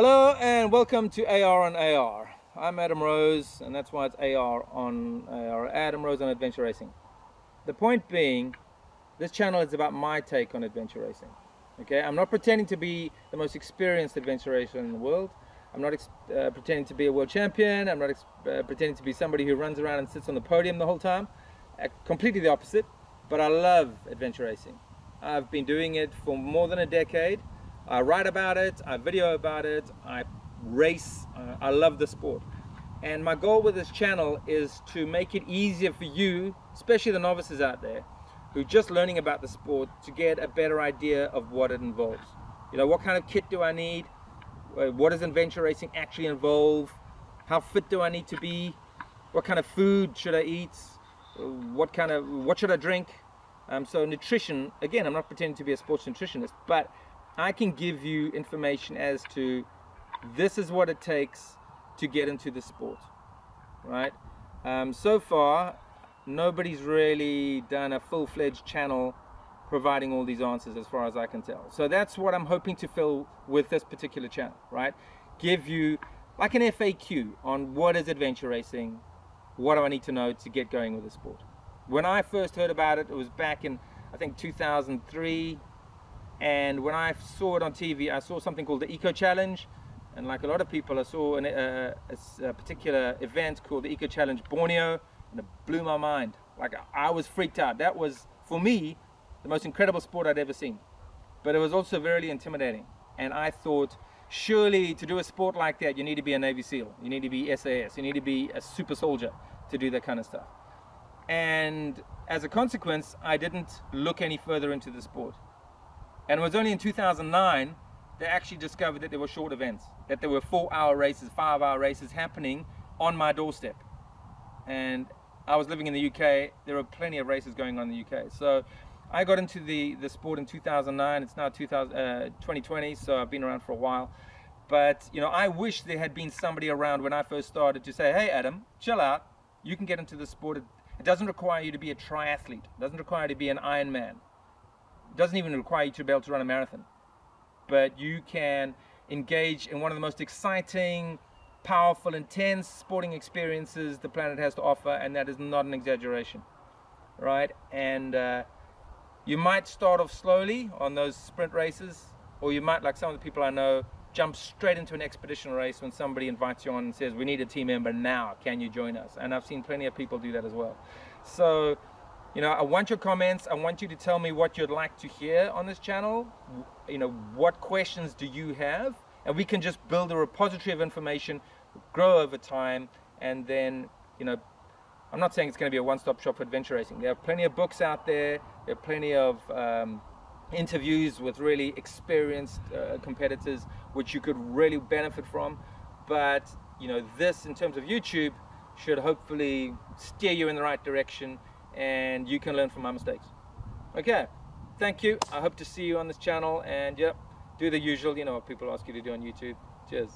Hello and welcome to AR on AR. I'm Adam Rose, and that's why it's AR on AR, Adam Rose on Adventure Racing. The point being, this channel is about my take on adventure racing. Okay, I'm not pretending to be the most experienced adventure racer in the world. I'm not pretending to be a world champion. I'm not pretending to be somebody who runs around and sits on the podium the whole time. Completely the opposite, but I love adventure racing. I've been doing it for more than a decade. I write about it, I video about it, I race, I love the sport. And my goal with this channel is to make it easier for you, especially the novices out there, who are just learning about the sport, to get a better idea of what it involves. You know, what kind of kit do I need? What does adventure racing actually involve? How fit do I need to be? What kind of food should I eat? What should I drink? So nutrition, again, I'm not pretending to be a sports nutritionist, but I can give you information as to this is what it takes to get into the sport, right? So far, nobody's really done a full-fledged channel providing all these answers as far as I can tell. So that's what I'm hoping to fill with this particular channel, right? Give you like an FAQ on what is adventure racing, what do I need to know to get going with the sport. When I first heard about it, it was back in, I think, 2003. And when I saw it on TV, I saw something called the Eco Challenge. And like a lot of people, I saw a particular event called the Eco Challenge Borneo, and it blew my mind. Like, I was freaked out. That was, for me, the most incredible sport I'd ever seen. But it was also very intimidating. And I thought, surely to do a sport like that, you need to be a Navy SEAL. You need to be SAS. You need to be a super soldier to do that kind of stuff. And as a consequence, I didn't look any further into the sport. And it was only in 2009 they actually discovered that there were short events, that there were 4-hour races, 5-hour races happening on my doorstep. And I was living in the UK, there were plenty of races going on in the UK. So I got into the sport in 2009, it's now 2020, so I've been around for a while. But you know, I wish there had been somebody around when I first started to say, hey Adam, chill out, you can get into the sport. It doesn't require you to be a triathlete, it doesn't require you to be an Ironman. It doesn't even require you to be able to run a marathon, but you can engage in one of the most exciting, powerful, intense sporting experiences the planet has to offer, and that is not an exaggeration, right? And you might start off slowly on those sprint races, or you might, like some of the people I know, jump straight into an expedition race when somebody invites you on and says, we need a team member now, can you join us? And I've seen plenty of people do that as well. So, you know, I want your comments. I want you to tell me what you'd like to hear on this channel. You know, what questions do you have? And we can just build a repository of information, grow over time, and then, you know, I'm not saying it's going to be a one-stop shop for adventure racing. There are plenty of books out there. There are plenty of interviews with really experienced competitors, which you could really benefit from. But, you know, this, in terms of YouTube, should hopefully steer you in the right direction, and you can learn from my mistakes. Okay, thank you. I hope to see you on this channel, and yep, do the usual, you know what people ask you to do on YouTube. Cheers.